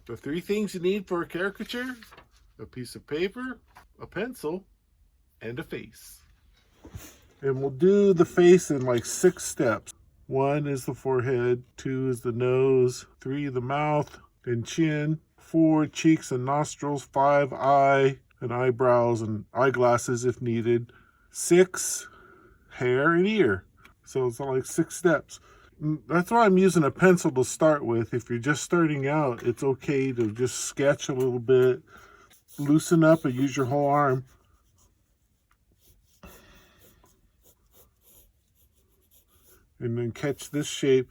The 3 things you need for a caricature: a piece of paper, a pencil, and a face. And we'll do the face in like 6 steps. 1 is the forehead, 2 is the nose, 3 the mouth and chin, 4 cheeks and nostrils, 5 eye and eyebrows and eyeglasses if needed, 6 hair and ear. So it's like 6 steps. That's why I'm using a pencil to start with. If you're just starting out, it's okay to just sketch a little bit, loosen up and use your whole arm. And then catch this shape.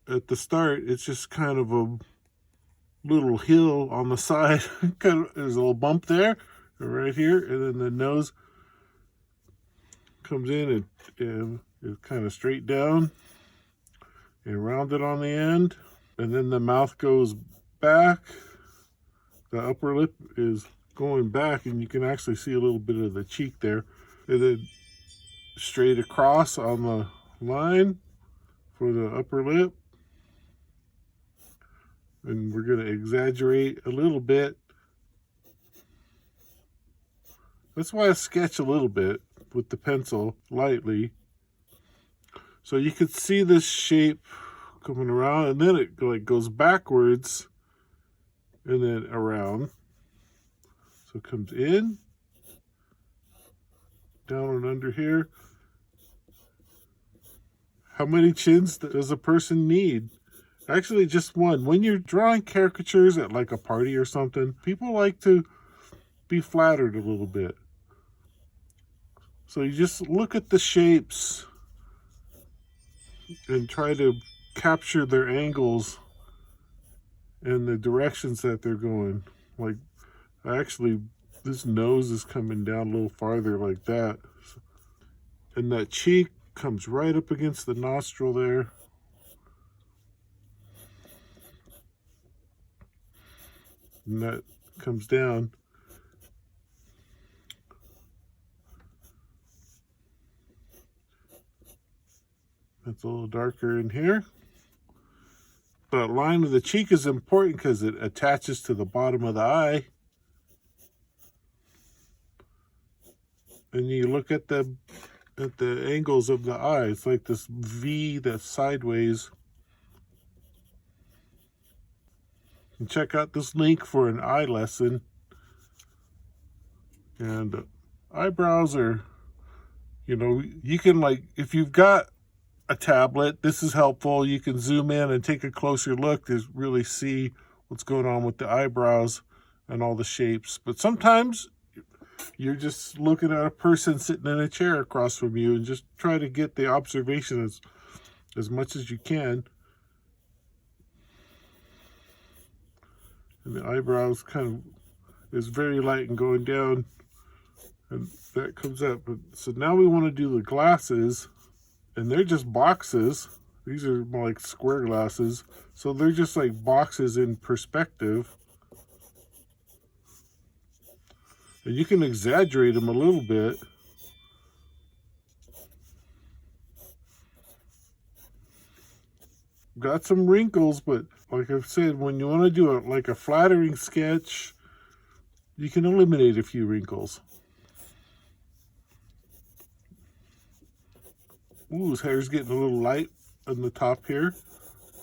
At the start, it's just kind of a little hill on the side. There's a little bump there, right here, and then the nose comes in and is kind of straight down and rounded on the end. And then the mouth goes back. The upper lip is going back, and you can actually see a little bit of the cheek there. And then straight across on the line for the upper lip, and we're going to exaggerate a little bit. That's why I sketch a little bit with the pencil lightly, so you could see this shape coming around, and then it like goes backwards and then around. So it comes in, down and under here. How many chins does a person need? Actually, just one. When you're drawing caricatures at like a party or something, people like to be flattered a little bit. So you just look at the shapes and try to capture their angles and the directions that they're going. Like, actually, this nose is coming down a little farther like that. And that cheek comes right up against the nostril there. And that comes down. That's a little darker in here. The line of the cheek is important because it attaches to the bottom of the eye. And you look at the angles of the eye. It's like this V that's sideways. And check out this link for an eye lesson. And eyebrows are, you know, you can, like, if you've got a tablet, this is helpful. You can zoom in and take a closer look to really see what's going on with the eyebrows and all the shapes. But sometimes you're just looking at a person sitting in a chair across from you, and just try to get the observation as much as you can. And the eyebrows kind of is very light and going down, and that comes up. So now we want to do the glasses, and they're just boxes. These are more like square glasses, so they're just like boxes in perspective. And you can exaggerate them a little bit. Got some wrinkles, but like I've said, when you want to do like a flattering sketch, you can eliminate a few wrinkles. Ooh, his hair's getting a little light on the top here.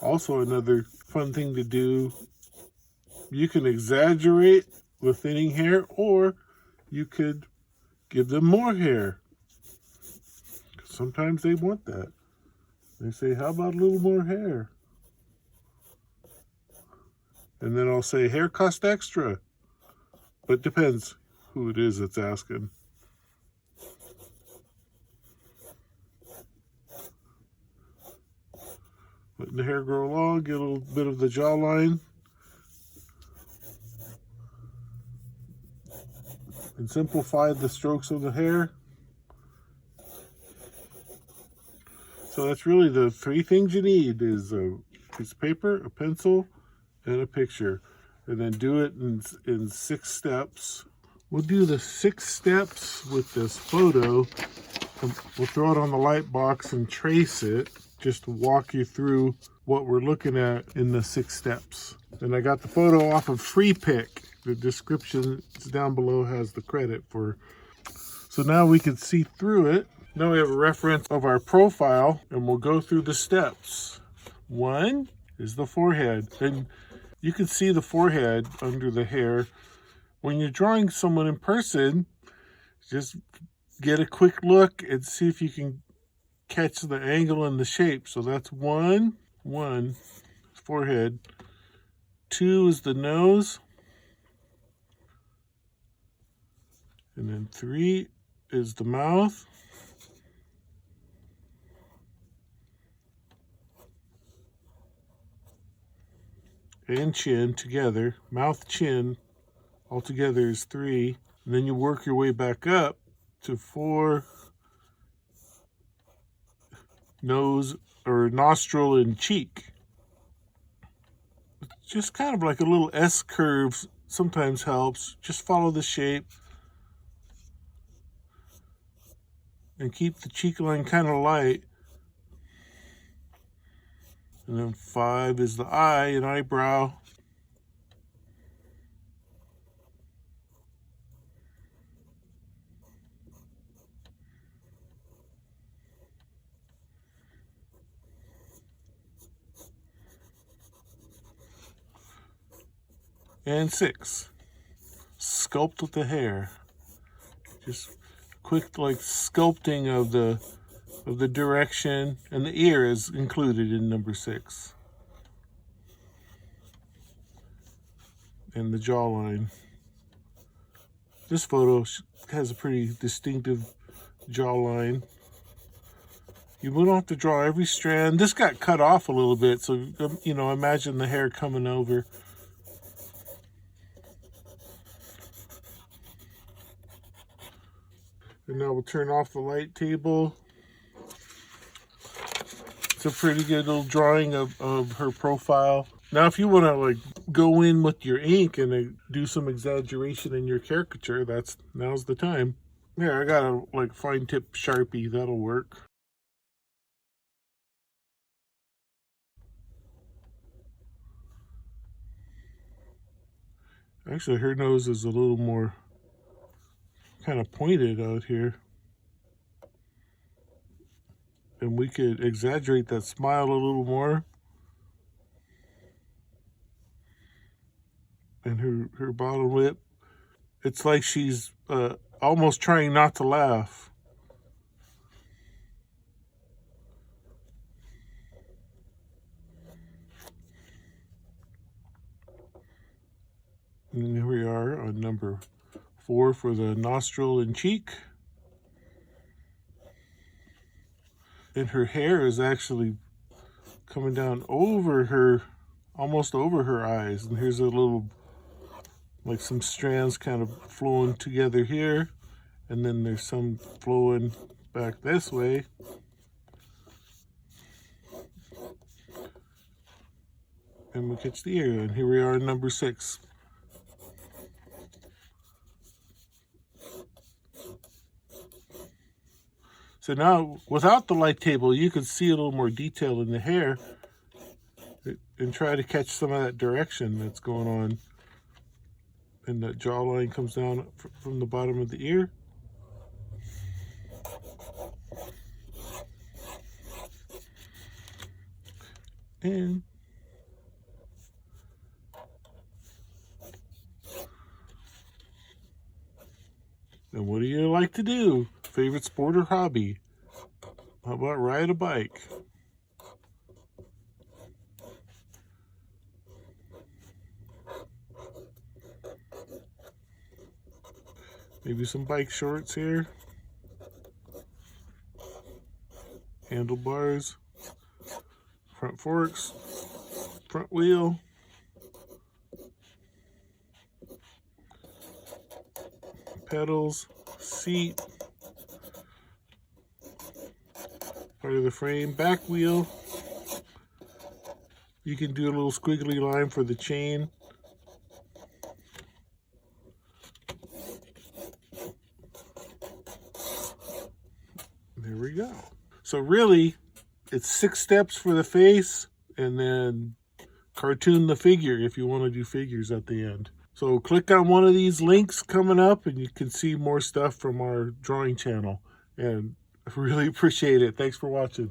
Also, another fun thing to do, you can exaggerate with thinning hair, or you could give them more hair. Sometimes they want that. They say, how about a little more hair? And then I'll say, hair cost extra. But it depends who it is that's asking. Letting the hair grow long, get a little bit of the jawline. And simplify the strokes of the hair. So that's really the 3 things you need: is a piece of paper, a pencil, and a picture. And then do it in 6 steps. We'll do the 6 steps with this photo. We'll throw it on the light box and trace it, just to walk you through what we're looking at in the 6 steps. And I got the photo off of Free Pick. The description down below has the credit for. So now we can see through it. Now we have a reference of our profile, and we'll go through the steps. One is the forehead. And you can see the forehead under the hair. When you're drawing someone in person, just get a quick look and see if you can catch the angle and the shape. So that's one, forehead. 2 is the nose. And then 3 is the mouth. And chin together. Mouth, chin, all together is 3. And then you work your way back up to 4, nose or nostril and cheek. Just kind of like a little S curve sometimes helps. Just follow the shape and keep the cheek line kind of light. And then 5 is the eye and eyebrow. And 6, sculpt with the hair. Just quick like sculpting of the direction, and the ear is included in number 6. And the jawline. This photo has a pretty distinctive jawline. You don't have to draw every strand. This got cut off a little bit, so you know, imagine the hair coming over. And now we'll turn off the light table. It's a pretty good little drawing of her profile. Now if you want to like go in with your ink and do some exaggeration in your caricature, now's the time. Yeah, I got a like fine tip Sharpie, that'll work. Actually, her nose is a little more kind of pointed out here. And we could exaggerate that smile a little more. And her bottom lip, it's like she's almost trying not to laugh. And here we are on number 4 for the nostril and cheek. And her hair is actually coming down over her, almost over her eyes. And here's a little, like some strands kind of flowing together here. And then there's some flowing back this way. And we catch the ear. And here we are, number 6. So now, without the light table, you can see a little more detail in the hair and try to catch some of that direction that's going on. And that jawline comes down from the bottom of the ear. And what do you like to do? Favorite sport or hobby? How about ride a bike? Maybe some bike shorts here. Handlebars. Front forks. Front wheel. Pedals. Seat. Part of the frame. Back wheel. You can do a little squiggly line for the chain. There we go. So really, it's 6 steps for the face, and then cartoon the figure if you want to do figures at the end. So click on one of these links coming up and you can see more stuff from our drawing channel. And I really appreciate it. Thanks for watching.